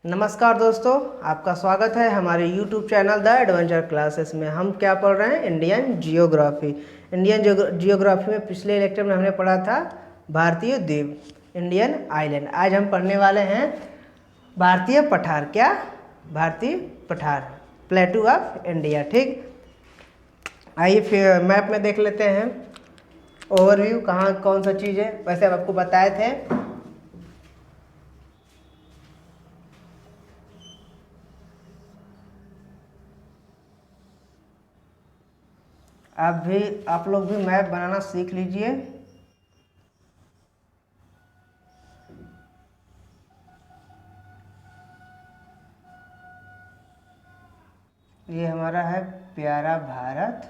नमस्कार दोस्तों, आपका स्वागत है हमारे YouTube channel the adventure classes में। हम क्या पढ़ रहे हैं? Indian geography. जियोग्राफी में पिछले लेक्चर में हमने पढ़ा था भारतीय द्वीप, इंडियन आइलैंड। आज हम पढ़ने वाले हैं भारतीय पठार। क्या? भारतीय पठार, प्लेटू ऑफ इंडिया। ठीक, आइए फिर मैप में देख लेते हैं ओवरव्यू, कहाँ कौन सा चीज़ है। वैसे हम आपको बताए थे आप लोग भी मैप बनाना सीख लीजिए। ये हमारा है प्यारा भारत।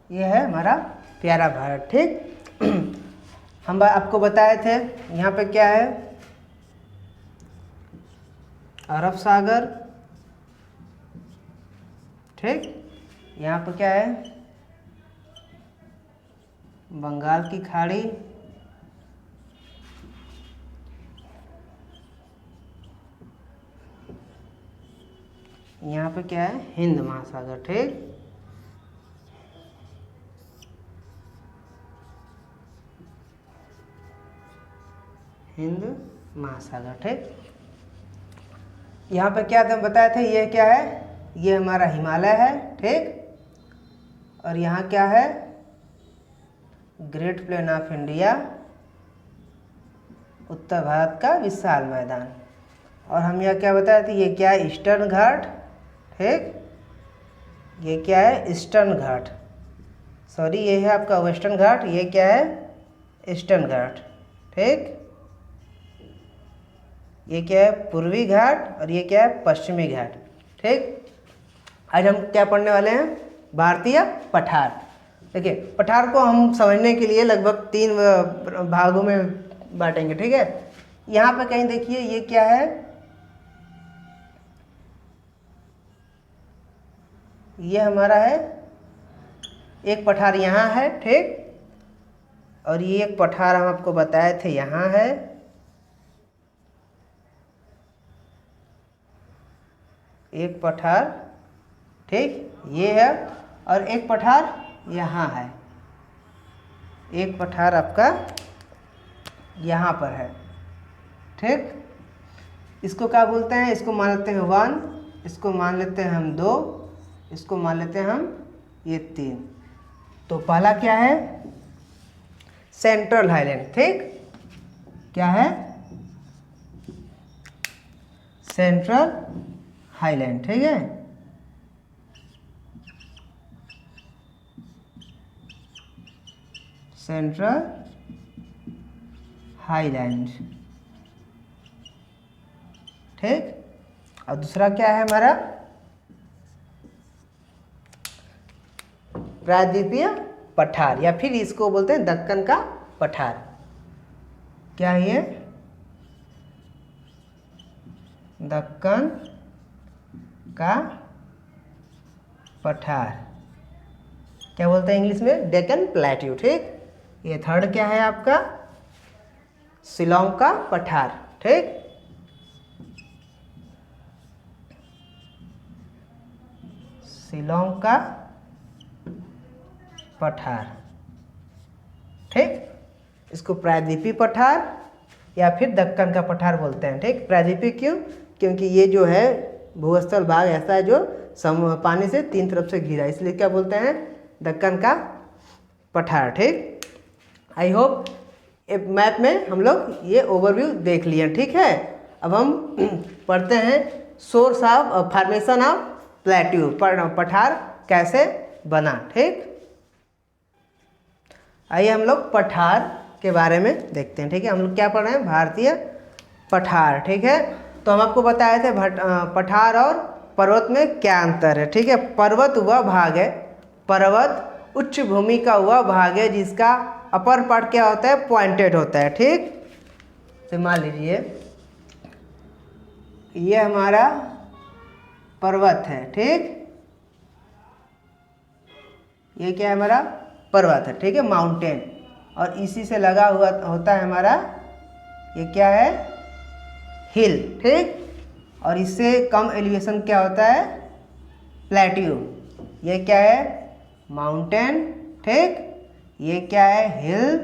ये है हमारा प्यारा भारत। ठीक हम आपको बताए थे यहाँ पे क्या है, अरब सागर। ठीक, यहाँ पे क्या है, बंगाल की खाड़ी। यहाँ पे क्या है, हिंद महासागर। ठीक, हिंद महासागर। ठीक, यहाँ पे क्या था बताए थे, ये क्या है, ये हमारा हिमालय है। ठीक, और यहाँ क्या है, ग्रेट प्लेन ऑफ इंडिया, उत्तर भारत का विशाल मैदान। और हम यहाँ क्या बताए थे, ये क्या है, ईस्टर्न घाट। ठीक, ये क्या है, ईस्टर्न घाट। सॉरी, ये है आपका वेस्टर्न घाट, ये क्या है, ईस्टर्न घाट। ठीक, ये क्या है, पूर्वी घाट, और ये क्या है, पश्चिमी घाट। ठीक, आज हम क्या पढ़ने वाले हैं, भारतीय पठार। देखिए, पठार को हम समझने के लिए लगभग 3 भागों में बांटेंगे। ठीक है, यहाँ पे कहीं देखिए, ये क्या है, ये हमारा है एक पठार, यहाँ है। ठीक, और ये एक पठार हम आपको बताए थे यहाँ है। एक पठार, ठीक, ये है, और एक पठार यहाँ है। एक पठार आपका यहाँ पर है। ठीक, इसको क्या बोलते हैं, इसको मान लेते हैं 1, इसको मान लेते हैं हम 2, इसको मान लेते हैं हम ये 3। तो पहला क्या है, सेंट्रल हाईलैंड। ठीक, क्या है, सेंट्रल हाईलैंड। ठीक है, सेंट्रल हाईलैंड। ठीक, और दूसरा क्या है हमारा, प्रायद्वीपीय पठार, या फिर इसको बोलते हैं दक्कन का पठार। क्या है ये, दक्कन का पठार, क्या बोलते हैं इंग्लिश में, डेक्कन प्लेट्यू। ठीक, ये थर्ड क्या है आपका, शिलोंग का पठार। ठीक, शिलोंग का पठार। ठीक, इसको प्रायद्वीपीय पठार या फिर दक्कन का पठार बोलते हैं। ठीक, प्रायद्वीपीय क्यों, क्योंकि ये जो है भूस्थल भाग ऐसा है जो पानी से 3 तरफ से घिरा, इसलिए क्या बोलते हैं, दक्कन का पठार। ठीक, आई होप मैप में हम लोग ये ओवरव्यू देख लिए। ठीक है, अब हम पढ़ते हैं source of formation of plateau, पठार कैसे बना। ठीक, आइए हम लोग पठार के बारे में देखते हैं। ठीक है, हम लोग क्या पढ़ रहे हैं, भारतीय पठार। ठीक है, तो हम आपको बताए थे पठार और पर्वत में क्या अंतर है। ठीक है, पर्वत वह भाग है, पर्वत उच्च भूमि का वह भाग है जिसका अपर पार्ट क्या होता है, पॉइंटेड होता है। ठीक, तो मान लीजिए ये हमारा पर्वत है। ठीक, ये क्या है, हमारा पर्वत है, ठीक है, माउंटेन। और इसी से लगा हुआ होता है हमारा, ये क्या है, हिल, ठीक। और इससे कम एलिवेशन क्या होता है, प्लेट्यू। ये क्या है, माउंटेन, ठीक। ये क्या है, हिल,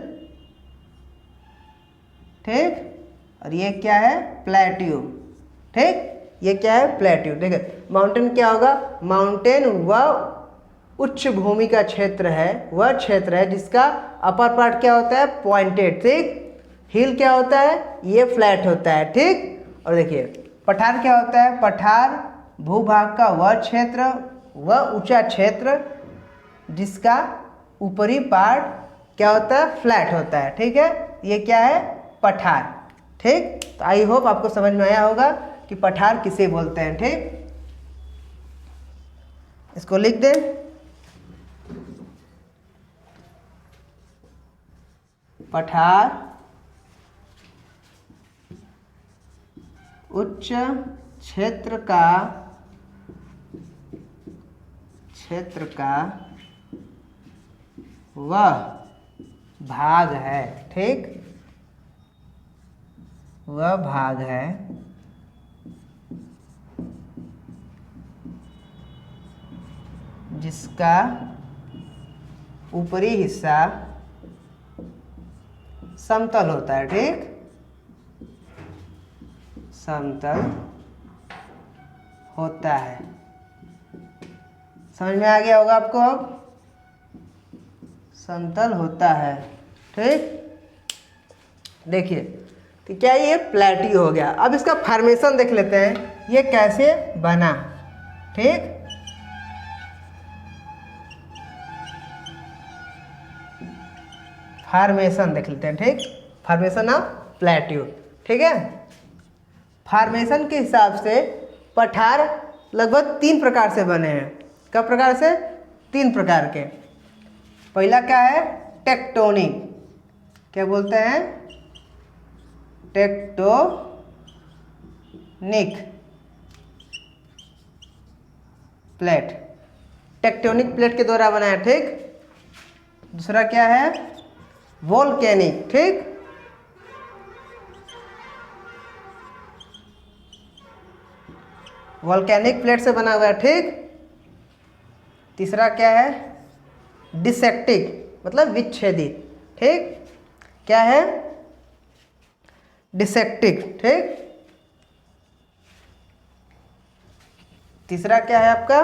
ठीक। और ये क्या है, प्लेट्यू, ठीक। ये क्या है, प्लेट्यू, ठीक है। माउंटेन क्या होगा, माउंटेन वह उच्च भूमि का क्षेत्र है, वह क्षेत्र है जिसका अपर पार्ट क्या होता है, पॉइंटेड, ठीक। हिल क्या होता है, ये फ्लैट होता है, ठीक। और देखिए पठार क्या होता है, पठार भूभाग का वह क्षेत्र, वह ऊंचा क्षेत्र जिसका ऊपरी पार्ट क्या होता है, फ्लैट होता है, ठीक है। ये क्या है, पठार, ठीक। तो आई होप आपको समझ में आया होगा कि पठार किसे बोलते हैं, ठीक। इसको लिख दें, पठार उच्च क्षेत्र का वह भाग है, ठीक। वह भाग है जिसका ऊपरी हिस्सा समतल होता है, ठीक। समतल होता है। समझ में आ गया होगा आपको, अब समतल होता है, ठीक। देखिए तो क्या ये प्लेट्यू हो गया। अब इसका फॉर्मेशन देख लेते हैं, ये कैसे बना, ठीक। फॉर्मेशन देख लेते हैं, ठीक। फॉर्मेशन ऑफ प्लेट्यू, ठीक है। फॉर्मेशन के हिसाब से पठार लगभग 3 प्रकार से बने हैं। कब प्रकार से, 3 प्रकार के। पहला क्या है, टेक्टोनिक, क्या बोलते हैं, टेक्टोनिक प्लेट, टेक्टोनिक प्लेट के द्वारा बना है, ठीक। दूसरा क्या है, वोल्केनिक, ठीक। वोल्केनिक प्लेट से बना हुआ है, ठीक। तीसरा क्या है, डिसेक्टिक, मतलब विच्छेदित, ठीक। क्या है, डिसेक्टिक, ठीक। तीसरा क्या है आपका,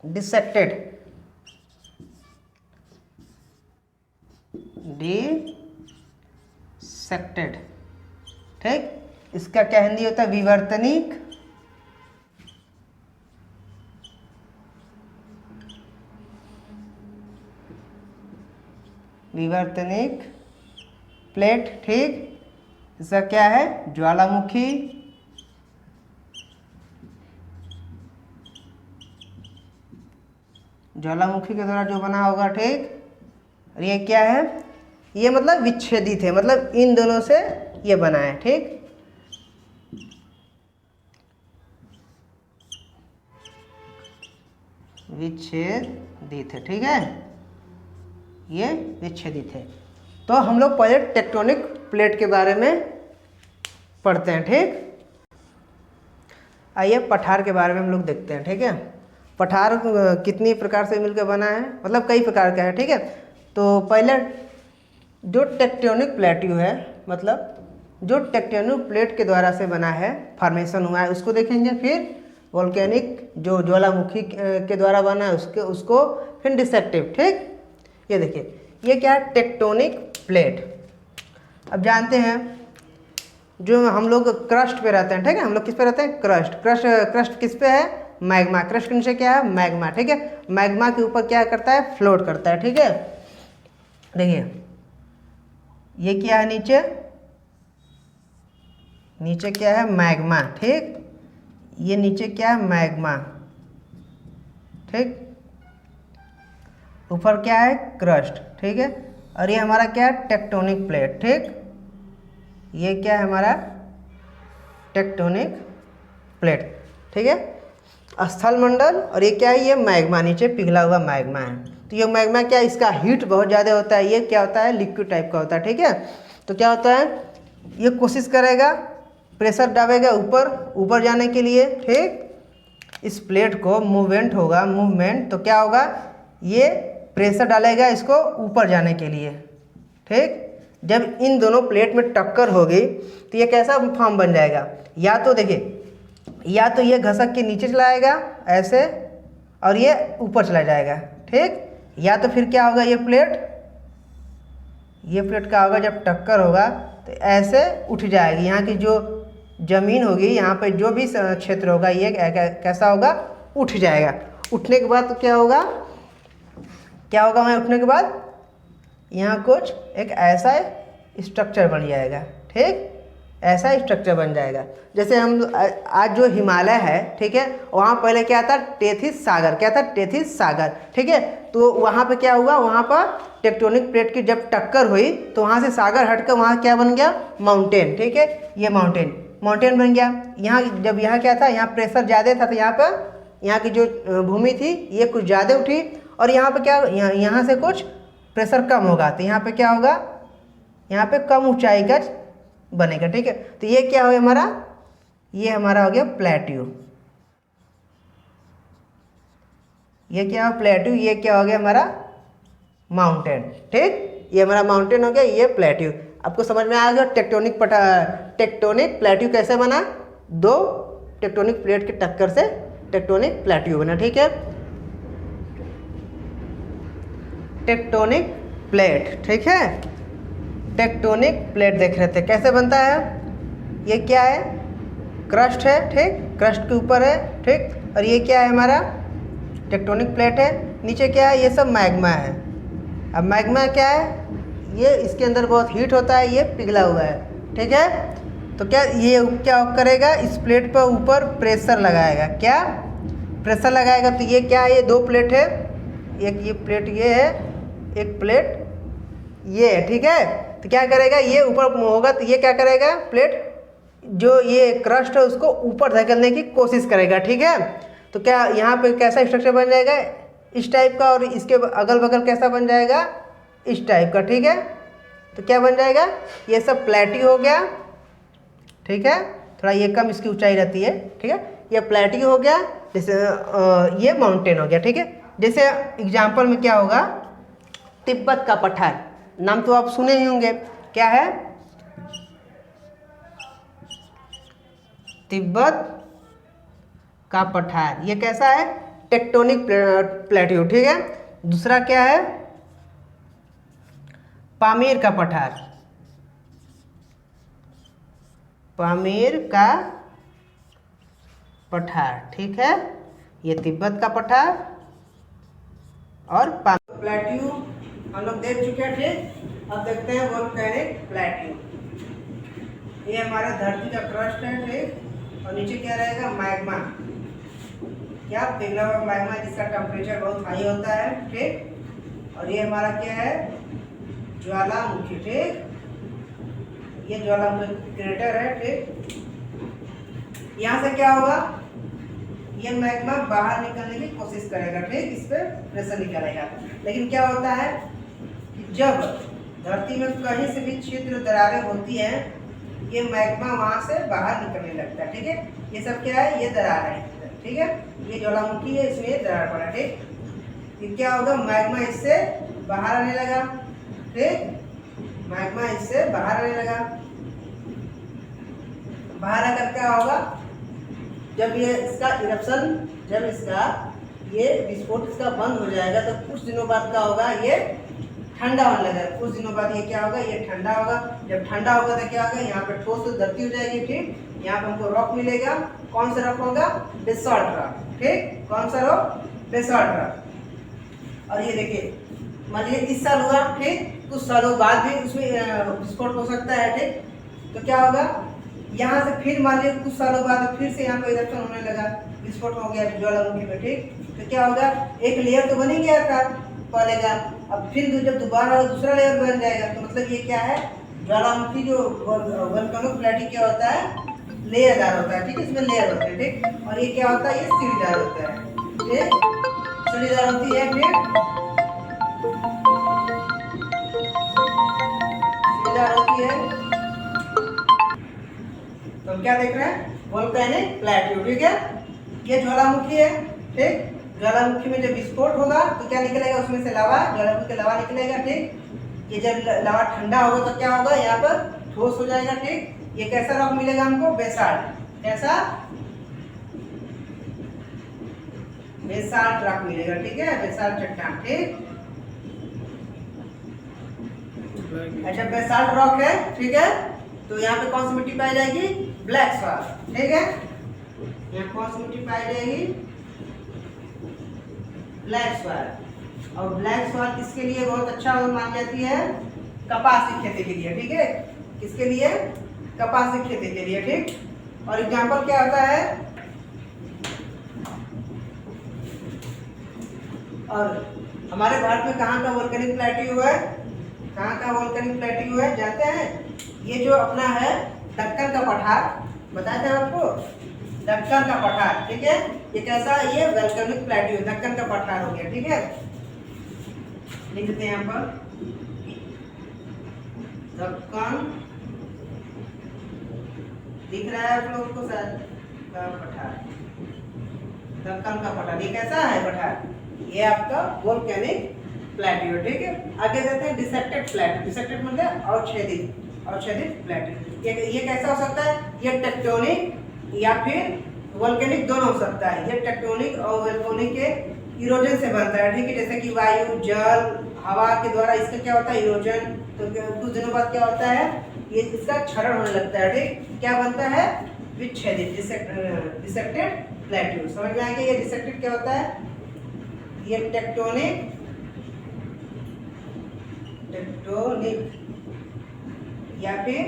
डिसेक्टेड, डिसेक्टेड, ठीक। इसका क्या हिंदी होता है, विवर्तनिक, विवर्तनिक प्लेट, ठीक। इसका क्या है, ज्वालामुखी, ज्वालामुखी के द्वारा जो बना होगा, ठीक। और ये क्या है, ये मतलब विच्छेदित है, मतलब इन दोनों से ये बना है, ठीक। विच्छेदित है, ठीक है, ये विच्छेदित है। तो हम लोग पहले टेक्टोनिक प्लेट के बारे में पढ़ते हैं, ठीक। आइए पठार के बारे में हम लोग देखते हैं, ठीक है। पठार कितनी प्रकार से मिलकर बना है, मतलब कई प्रकार का है, ठीक है। तो पहले जो टेक्टोनिक प्लेट्यू है, मतलब जो टेक्टोनिक प्लेट के द्वारा से बना है, फॉर्मेशन हुआ है, उसको देखेंगे। फिर वोल्केनिक जो ज्वालामुखी के द्वारा बना है उसको फिर डिसेक्टिव, ठीक। ये देखिए, ये क्या है, टेक्टोनिक प्लेट। अब जानते हैं जो हम लोग क्रस्ट पे रहते हैं, ठीक है, हम लोग किस पे रहते हैं, क्रस्ट किस पे है, मैग्मा। क्रस्ट के नीचे क्या है, मैग्मा, ठीक है। मैग्मा के ऊपर क्या करता है, फ्लोट करता है, ठीक है। देखिए ये क्या है, नीचे क्या है, मैग्मा, ठीक। ये नीचे क्या है, मैग्मा, ठीक। ऊपर क्या है, क्रस्ट, ठीक है। और ये हमारा क्या है, टेक्टोनिक प्लेट, ठीक। ये क्या है हमारा, टेक्टोनिक प्लेट, ठीक है। स्थल मंडल, और ये क्या है, ये मैग्मा, नीचे पिघला हुआ मैग्मा है। तो ये मैग्मा क्या, इसका हीट बहुत ज़्यादा होता है, ये क्या होता है, लिक्विड टाइप का होता है, ठीक है। तो क्या होता है, ये कोशिश करेगा, प्रेशर डालेगा ऊपर ऊपर जाने के लिए, ठीक। इस प्लेट को मूवमेंट होगा, मूवमेंट, तो क्या होगा, ये प्रेशर डालेगा इसको ऊपर जाने के लिए, ठीक। जब इन दोनों प्लेट में टक्कर होगी तो ये कैसा फॉर्म बन जाएगा, या तो देखिए, या तो ये घसक के नीचे चला आएगा ऐसे और ये ऊपर चला जाएगा, ठीक। या तो फिर क्या होगा, ये प्लेट का होगा, जब टक्कर होगा तो ऐसे उठ जाएगी, यहाँ की जो ज़मीन होगी, यहाँ पे जो भी क्षेत्र होगा, ये कैसा होगा, उठ जाएगा। उठने के बाद तो क्या होगा वहाँ उठने के बाद यहाँ कुछ एक ऐसा स्ट्रक्चर बन जाएगा, ठीक। ऐसा स्ट्रक्चर बन जाएगा। जैसे हम आज जो हिमालय है, ठीक है, वहाँ पहले क्या था, टेथिस सागर, क्या था, टेथिस सागर, ठीक है। तो वहाँ पे क्या हुआ, वहाँ पर टेक्टोनिक प्लेट की जब टक्कर हुई तो वहाँ से सागर हटकर वहाँ क्या बन गया, माउंटेन, ठीक है। ये माउंटेन बन गया। यहाँ जब यहाँ क्या था, यहाँ प्रेशर ज़्यादा था, तो यहाँ पर यहाँ की जो भूमि थी ये कुछ ज़्यादा उठी, और यहाँ पे क्या, यहाँ से कुछ प्रेशर कम होगा, तो यहाँ पे क्या होगा, यहाँ पे कम ऊंचाई का बनेगा, ठीक है। तो ये क्या हो गया हमारा, ये हमारा हो गया प्लेट्यू। ये क्या हो, प्लेट्यू। ये क्या हो गया हमारा माउंटेन, ठीक। ये हमारा माउंटेन हो गया, ये प्लेट्यू। आपको समझ में आ गया टेक्टोनिक प्लेट्यू कैसे बना, दो टेक्टोनिक प्लेट की टक्कर से टेक्टोनिक प्लेट्यू बना, ठीक है। टेक्टोनिक प्लेट, ठीक है। टेक्टोनिक प्लेट देख रहे थे कैसे बनता है। ये क्या है, क्रस्ट है, ठीक, क्रस्ट के ऊपर है, ठीक। और ये क्या है, हमारा टेक्टोनिक प्लेट है। नीचे क्या है, ये सब मैग्मा है। अब मैग्मा क्या है, ये इसके अंदर बहुत हीट होता है, ये पिघला हुआ है, ठीक है। तो क्या ये क्या करेगा, इस प्लेट पर ऊपर प्रेशर लगाएगा, क्या प्रेशर लगाएगा। तो ये क्या है, ये दो प्लेट है, एक ये प्लेट ये है, एक प्लेट ये है, ठीक है। तो क्या करेगा, ये ऊपर होगा तो ये क्या करेगा, प्लेट जो ये क्रस्ट है उसको ऊपर धकेलने की कोशिश करेगा, ठीक है। तो क्या यहाँ पे कैसा स्ट्रक्चर बन जाएगा, इस टाइप का, और इसके अगल बगल कैसा बन जाएगा, इस टाइप का, ठीक है। तो क्या बन जाएगा, ये सब प्लेटी हो गया, ठीक है। थोड़ा ये कम इसकी ऊंचाई रहती है, ठीक है। ये प्लेटी हो गया, जैसे ये माउंटेन हो गया, ठीक है। जैसे एग्जाम्पल में क्या होगा, तिब्बत का पठार, नाम तो आप सुने ही होंगे, क्या है, तिब्बत का पठार। ये कैसा है, टेक्टोनिक प्लेट्यू, ठीक है। दूसरा क्या है, पामीर का पठार, पामीर का पठार, ठीक है। ये तिब्बत का पठार और प्लेट्यू हम लोग देख चुके हैं, ठीक। अब देखते हैं वोल्केनिक प्लेट्यू। ये हमारा धरती का क्रस्ट है, ठीक। और नीचे क्या रहेगा, मैग्मा, क्या पिघला हुआ मैग्मा जिसका टेम्परेचर बहुत हाई होता है, ठीक। और ये हमारा क्या है, ज्वालामुखी, ठीक। ये ज्वालामुखी क्रेटर है, ठीक। यहाँ से क्या होगा, ये मैग्मा बाहर निकलने की कोशिश करेगा, ठीक। इस पर प्रेशर निकालेगा। लेकिन क्या होता है कि जब धरती में कहीं से भी छिद्र दरारें होती हैं, ये मैग्मा वहाँ से बाहर निकलने लगता है, ठीक है। ये सब क्या है, ये दरार है, ठीक है। ये ज्वालामुखी है, इसमें ये दरार पड़ा, ठीक। ये क्या होगा, मैग्मा इससे बाहर आने लगा, ठीक। मैग्मा इससे बाहर आने लगा। बाहर आकर क्या होगा, जब ये इसका इरप्शन, जब इसका ये विस्फोट इसका बंद हो जाएगा तो कुछ दिनों बाद क्या होगा, ये ठंडा होने लगेगा। कुछ दिनों बाद ये क्या होगा, ये ठंडा होगा। जब ठंडा होगा तो क्या होगा, यहाँ पे ठोस धरती हो जाएगी, ठीक। यहाँ पे हमको रॉक मिलेगा। कौन सा रॉक होगा, बेसाल्ट रॉक, ठीक। कौन सा रॉक, बेसाल्ट रॉक। और ये देखिए, मान लीजिए इस साल हुआ, ठीक, कुछ सालों बाद भी उसमें विस्फोट हो सकता है, ठीक। तो क्या होगा, यहाँ से फिर मान लीजिए कुछ सालों बाद फिर से यहाँ पे इरप्शन होने लगा, विस्फोट हो गया ज्वालामुखी में, ठीक। तो क्या होगा, एक लेयर तो बन ही गया था पहले का, अब फिर जब दोबारा दूसरा लेयर बन जाएगा, तो मतलब ये क्या है, ज्वालामुखी जो वोल्केनिक प्लेटी क्या होता है, लेयरदार होता है, ठीक है। इसमें लेयर होते हैं, ठीक। और ये क्या होता है, ये सीढ़ीदार होता है, ठीक। सीढ़ीदार होती है, ठीक। तैयार होती है। तो हम क्या देख रहे हैं, वोल्केनिक प्लेट्यू, ठीक है। ये ज्वालामुखी है, ठीक। ज्वालामुखी में जब विस्फोट होगा तो क्या निकलेगा, उसमें से लावा, ज्वालामुखी का लावा निकलेगा, ठीक। ये जब लावा ठंडा होगा तो क्या होगा, यहाँ पर ठोस हो जाएगा, ठीक। ये कैसा रॉक मिलेगा हमको, बेसाल्ट, कैसा, बेसाल्ट रॉक मिलेगा, ठीक है, बेसाल्ट चट्टान, ठीक। अच्छा, बेसाल्ट रॉक है, ठीक है। तो यहाँ पे कौन सी मिट्टी पाई जाएगी, ब्लैक सॉइल, ठीक है। यहाँ कौन सी मिट्टी पाई जाएगी, ब्लैक सॉइल। और ब्लैक सॉइल किसके लिए बहुत अच्छा मानी जाती है, कपास की खेती के लिए, ठीक है। किसके लिए, कपास की खेती के लिए, ठीक। और एग्जाम्पल क्या होता है, और हमारे भारत में कहाँ का वोल्केनिक प्लेट्यू है, कहाँ का वोल्केनिक प्लेट्यू है जानते हैं, ये जो अपना है दक्कन का पठार, बताया था आपको, दक्कन का पठार, ठीक है। ये कैसा है, ये वोल्केनिक प्लेट्यू दक्कन का पठार हो गया, ठीक है। लिख देते हैं यहाँ पर दक्कन, दिख रहा है आप लोगों को शायद, पठार, दक्कन का पठार, ये कैसा है पठार, ये आपका वोल्केनिक प्लेट्यू, ठीक है। आगे जाते हैं डिसेक्टेड प्लेट्यू, डिसेक्टेड मतलब अवच्छेदित, अवच्छेदित प्लेट्यू। ये कैसा हो सकता है, ये टेक्टोनिक या फिर वोल्केनिक दोनों हो सकता है। ये टेक्टोनिक और वोल्केनिक के इरोजन से बनता है, ठीक है। जैसे कि वायु, जल, हवा के द्वारा इसका क्या होता है, इरोजन। तो कुछ दिनों बाद क्या होता है, ये इसका क्षरण होने लगता है, ठीक। क्या बनता है, विच्छेदित, डिसेक्टेड प्लेट्यू। समझ में आएगा, ये डिसेक्टेड क्या होता है, ये टेक्टोनिक, टेक्टोनिक या फिर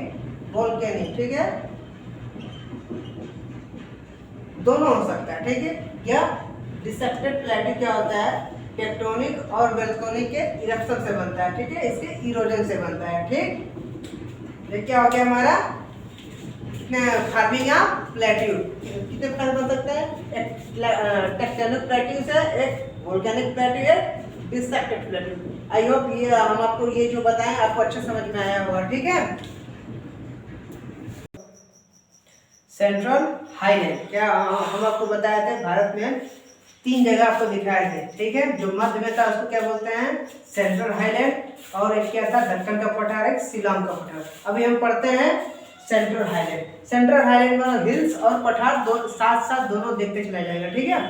वोल्केनिक, ठीक है, दोनों हो सकता है, ठीक है। या डिसेक्टेड प्लेट्यू क्या होता है, टेक्टोनिक और वोल्केनिक के इरप्शन से बनता है, ठीक है, इसके इरोजन से बनता है, ठीक। ये क्या हो गया हमारा, कितने फार्मिंग ऑफ प्लेट्यू, कितने प्रकार बन सकते हैं, एक टेक्टोनिक प्लेट्यू से, एक वोल्केनिक प्लेट्यू, एक डिसेक्टेड प्लेट्यू। आई होप ये हम आपको ये जो बताएं आपको अच्छे समझ में आया होगा, ठीक है। सेंट्रल हाईलैंड, क्या हम आपको बताए थे, भारत में 3 जगह आपको दिखाए थे, ठीक है। जो मध्य में था उसको क्या बोलते हैं, सेंट्रल हाईलैंड, और एक क्या था, दक्कन का पठार, एक शिलांग का पठार। अभी हम पढ़ते हैं सेंट्रल हाईलैंड। सेंट्रल हाईलैंड में हिल्स और पठार दो साथ साथ दोनों देखते चला जाएगा, ठीक है।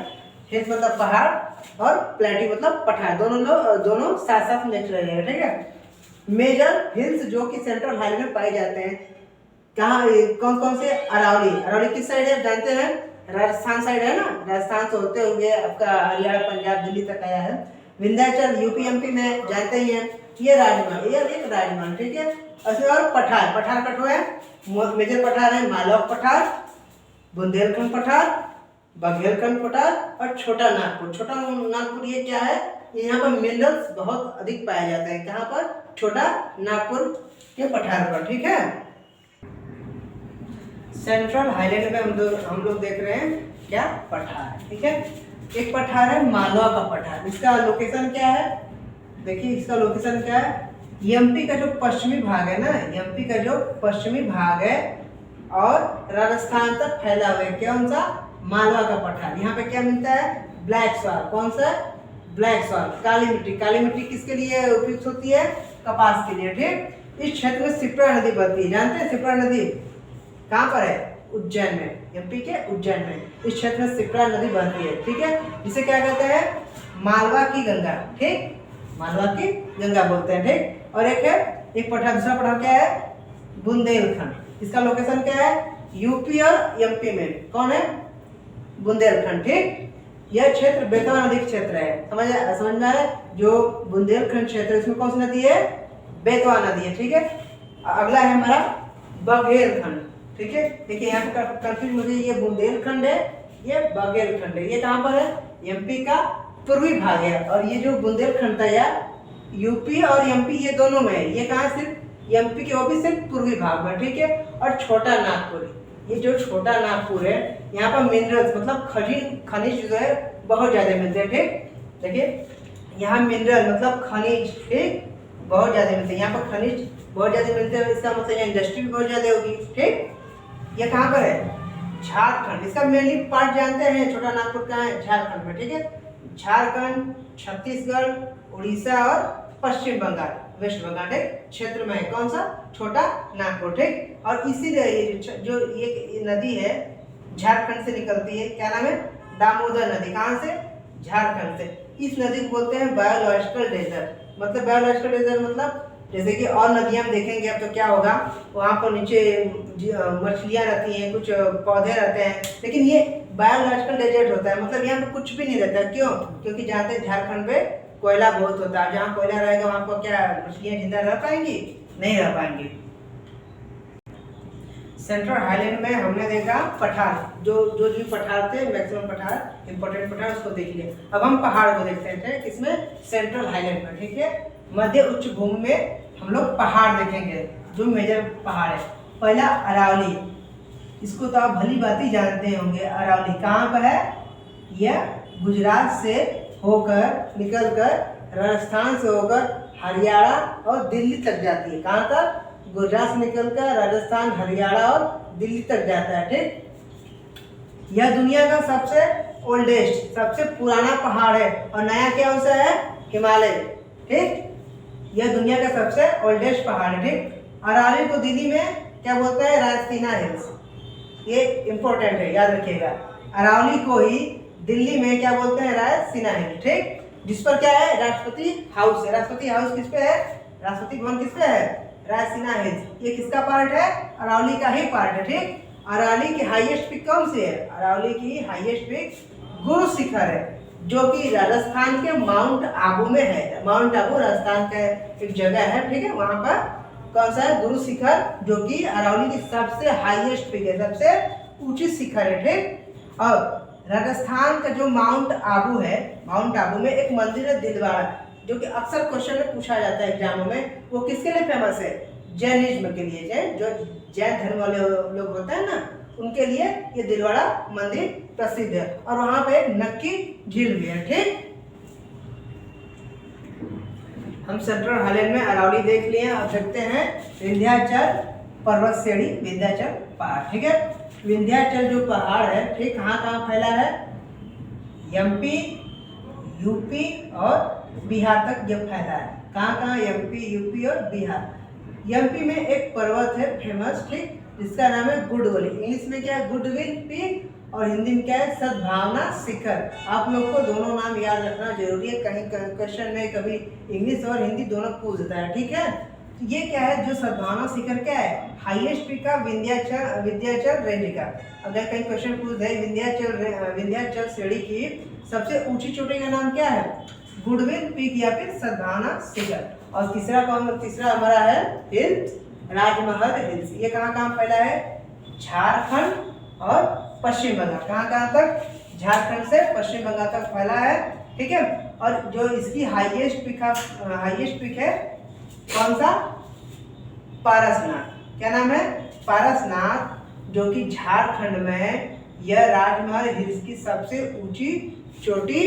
हिल्स मतलब पहाड़ और प्लेट्यू मतलब पठार, दोनों साथ साथ में चला जाएगा, ठीक है। मेजर हिल्स जो कि सेंट्रल हाईलैंड में पाए जाते हैं, कहाँ, कौन कौन से, अरावली, अरावली किस साइड है जानते हैं, राजस्थान साइड है ना, राजस्थान से होते हुए आपका हरियाणा, पंजाब, दिल्ली तक आया है। विंध्याचल यूपी एमपी में जानते ही हैं, ये राजस्थान, ये एक राजस्थान, ठीक है। और पठार, पठार कठो है, मेजर पठार है मालवा पठार, बुंदेलखंड पठार, बघेलखंड पठार और छोटा नागपुर। छोटा नागपुर ये क्या है, यहाँ पर मिनरल्स बहुत अधिक पाए जाते हैं, कहाँ पर, छोटा नागपुर के पठार पर, ठीक है। सेंट्रल हाईलैंड में हम लोग देख रहे हैं क्या, पठार, ठीक है। एक पठार है मालवा का पठार, इसका लोकेशन क्या है, देखिए इसका लोकेशन क्या है, एमपी का जो पश्चिमी भाग है ना, एमपी का जो पश्चिमी भाग है और राजस्थान तक फैला हुआ है, कौन सा, मालवा का पठार। यहाँ पे क्या मिलता है, ब्लैक सॉइल, कौन सा, ब्लैक सॉइल, काली मिट्टी। काली मिट्टी किसके लिए उपयुक्त होती है, कपास के लिए, ठीक। इस क्षेत्र में सिप्रा नदी बहती है, जानते हैं सिप्रा नदी कहाँ पर है, उज्जैन में, एमपी के उज्जैन में। इस क्षेत्र में सिप्रा नदी बहती है, ठीक है। जिसे क्या कहते हैं, मालवा की गंगा, ठीक, मालवा की गंगा बोलते हैं, ठीक। और एक है, एक पठार, दूसरा पठार क्या है, बुंदेलखंड। इसका लोकेशन क्या है, यूपी और एमपी में, कौन है, बुंदेलखंड, ठीक। यह क्षेत्र बेतवा नदी का क्षेत्र है, समझ में आ रहा है। जो बुंदेलखंड क्षेत्र इसमें कौन सी नदी है, बेतवा नदी है, ठीक है। अगला है हमारा बघेलखंड, ठीक है। देखिए यहाँ पे कंफ्यूज मुझे, ये बुंदेलखंड है, ये बघेलखंड है, ये कहाँ पर है, एमपी का पूर्वी भाग है। और ये जो बुंदेलखंड था यार, यूपी और एमपी ये दोनों में है, ये कहाँ सिर्फ एमपी के, वो भी सिर्फ पूर्वी भाग में, ठीक है। और छोटा नागपुर, ये जो छोटा नागपुर है, यहाँ पर मिनरल्स मतलब खनिज जो है बहुत ज्यादा मिलते हैं, ठीक। देखिए यहाँ मिनरल मतलब खनिज, ठीक, बहुत ज़्यादा मिलते हैं। यहाँ पर खनिज बहुत ज़्यादा मिलते हैं, इसका मतलब यहाँ इंडस्ट्री भी बहुत ज़्यादा होगी। ठीक, ये कहाँ पर है? झारखंड। इसका मेनली पार्ट जानते हैं, छोटा नागपुर कहाँ है? झारखंड में। ठीक है, झारखंड, छत्तीसगढ़, उड़ीसा और पश्चिम बंगाल, वेस्ट बंगाल ठीक क्षेत्र में है। कौन सा? छोटा नागपुर। ठीक, और इसीलिए जो ये नदी है झारखंड से निकलती है, क्या नाम है? दामोदर नदी। कहाँ से? झारखंड से। इस नदी को बोलते हैं बायोलॉजिकल डेजर्ट। मतलब बायोलॉजिकल डेजर्ट मतलब जैसे कि और नदियाँ हम देखेंगे अब तो क्या होगा, वहाँ पर नीचे मछलियाँ रहती हैं, कुछ पौधे रहते हैं, लेकिन ये बायोलॉजिकल डेजर्ट होता है। मतलब यहाँ पे कुछ भी नहीं रहता। क्यों? क्योंकि जानते हैं झारखंड पे कोयला बहुत होता है। जहाँ कोयला रहेगा वहाँ पर क्या मछलियाँ जिंदा रह पाएंगी? नहीं रह पाएंगी। सेंट्रल हाईलैंड में हमने देखा पठार, जो पठार थे, मैक्सिमम पठार, इंपॉर्टेंट पठार, उसको देख लिए। अब हम पहाड़ को देखते हैं किसमें? सेंट्रल हाईलैंड में। ठीक है, मध्य उच्च भूमि में हम लोग पहाड़ देखेंगे। जो मेजर पहाड़ है, पहला अरावली। इसको तो आप भली बात ही जानते होंगे। अरावली कहाँ पर है? यह गुजरात से होकर निकलकर राजस्थान से होकर हरियाणा और दिल्ली तक जाती है। कहाँ तक? गुजरात से निकलकर राजस्थान, हरियाणा और दिल्ली तक जाता है। ठीक, यह दुनिया का सबसे ओल्डेस्ट, सबसे पुराना पहाड़ है। और नया क्या उसे है? हिमालय। ठीक, यह दुनिया का सबसे ओल्डेस्ट पहाड़ है। ठीक, अरावली को दिल्ली में क्या बोलते हैं? राजसीना हिल्स। ये इंपॉर्टेंट है, याद रखिएगा। अरावली को ही दिल्ली में क्या बोलते हैं? राजसीना हिल्स। ठीक, जिस पर क्या है? राष्ट्रपति हाउस है। राष्ट्रपति हाउस किस पे है? राष्ट्रपति भवन किस पे है? राजसीना हिल्स। ये किसका पार्ट है? अरावली का ही पार्ट है। ठीक, अरावली की हाईएस्ट पीक कौन सी है? अरावली की हाईएस्ट पीक गुरु शिखर है, जो कि राजस्थान के माउंट आबू में है। माउंट आबू राजस्थान का एक जगह है। ठीक है, वहां पर कौन सा है? गुरु शिखर, जो कि अरावली की सबसे हाईएस्ट पीक है, सबसे ऊंची शिखर है। ठीक, और राजस्थान का जो माउंट आबू है, माउंट आबू में एक मंदिर है दिलवाड़ा, जो कि अक्सर क्वेश्चन में पूछा जाता है एग्जामों में। वो किसके लिए फेमस है? जैनिज्म के लिए। जो जैन धर्म वाले लोग होते हैं ना, उनके लिए ये दिलवाड़ा मंदिर प्रसिद्ध है। और वहां पे एक नक्की झील भी है। ठीक, हम सेंट्रल हाईलैंड में अरावली देख लिए। अब देखते हैं विंध्याचल पर्वत श्रेणी, विंध्याचल पहाड़। ठीक है, विंध्याचल जो पहाड़ है, ठीक, कहाँ फैला है? एमपी, यूपी और बिहार तक ये फैला है। कहाँ? एमपी, यूपी और बिहार। एमपी में एक पर्वत है फेमस, ठीक, जिसका नाम है गुडविल। इंग्लिश में क्या है? गुडविल पीक, और हिंदी में क्या है? सद्भावना शिखर। आप लोग को दोनों नाम याद रखना जरूरी है, कहीं क्वेश्चन में कभी इंग्लिश और हिंदी दोनों पूछ देता है। ठीक है, ये क्या है? जो सद्भावना शिखर क्या है? हाईएस्ट पीक का विंध्याचल रेंज का। अगर कहीं क्वेश्चन पूछ दे विंध्याचल श्रेणी की सबसे ऊंची चोटी का नाम क्या है? गुडविल पीक या फिर सद्भावना शिखर। और तीसरा हमारा है हिल्स, राजमहल हिल्स। ये कहाँ फैला है? झारखंड और पश्चिम बंगाल। कहाँ तक? झारखंड से पश्चिम बंगाल तक फैला है। ठीक है, और जो इसकी हाईएस्ट पीक है कौन सा? पारसनाथ। क्या नाम है? पारसनाथ, जो कि झारखंड में यह राजमहल हिल्स की सबसे ऊंची चोटी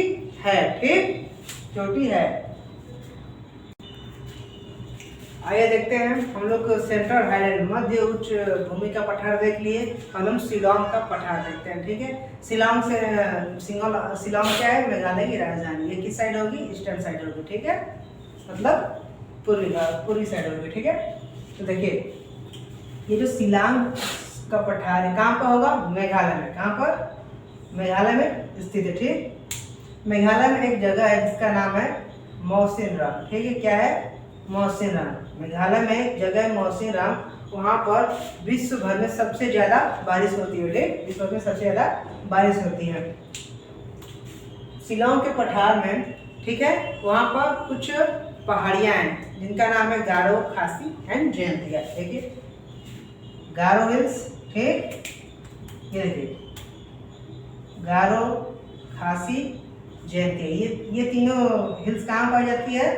है। ठीक, चोटी है। आइए देखते हैं हम लोग सेंट्रल हाईलैंड, मध्य उच्च भूमि का पठार देख लिए। अब हम शिलोंग का पठार देखते हैं। ठीक है, शिलोंग क्या है? मेघालय की राजधानी। ये किस साइड होगी? ईस्टर्न साइड होगी। ठीक है, मतलब पूर्वी साइड होगी। ठीक है, तो देखिए ये जो शिलोंग का पठार है कहाँ पर होगा? मेघालय में। कहाँ पर? मेघालय में स्थित है। ठीक, मेघालय में एक जगह है जिसका नाम है मौसिनराम। ठीक है, क्या है? मौसिनराम। मेघालय में एक जगह है मौसिनराम, वहाँ पर विश्व भर में सबसे ज़्यादा बारिश होती है। ठीक, विश्व भर में सबसे ज़्यादा बारिश होती है शिलोंग के पठार में। ठीक है, वहाँ पर कुछ पहाड़ियाँ हैं जिनका नाम है गारो, खासी एंड जयंतिया। देखिए गारो हिल्स। ठीक, ये देखिए गारो, खासी, जयंतिया, ये तीनों हिल्स कहाँ पाई जाती है?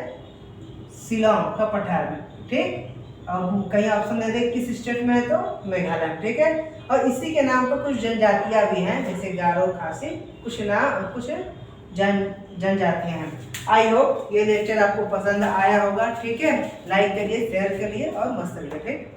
शिलोंग का पठार में। ठीक, अब कहीं ऑप्शन दे दे किस स्टेट में है तो मेघालय में। ठीक है, और इसी के नाम पर कुछ जनजातियाँ भी हैं, जैसे गारो, खासी, कुछ जनजातियाँ हैं। आई होप ये लेक्चर आपको पसंद आया होगा। ठीक है, लाइक करिए, शेयर करिए और मस्त करिए। ठीक।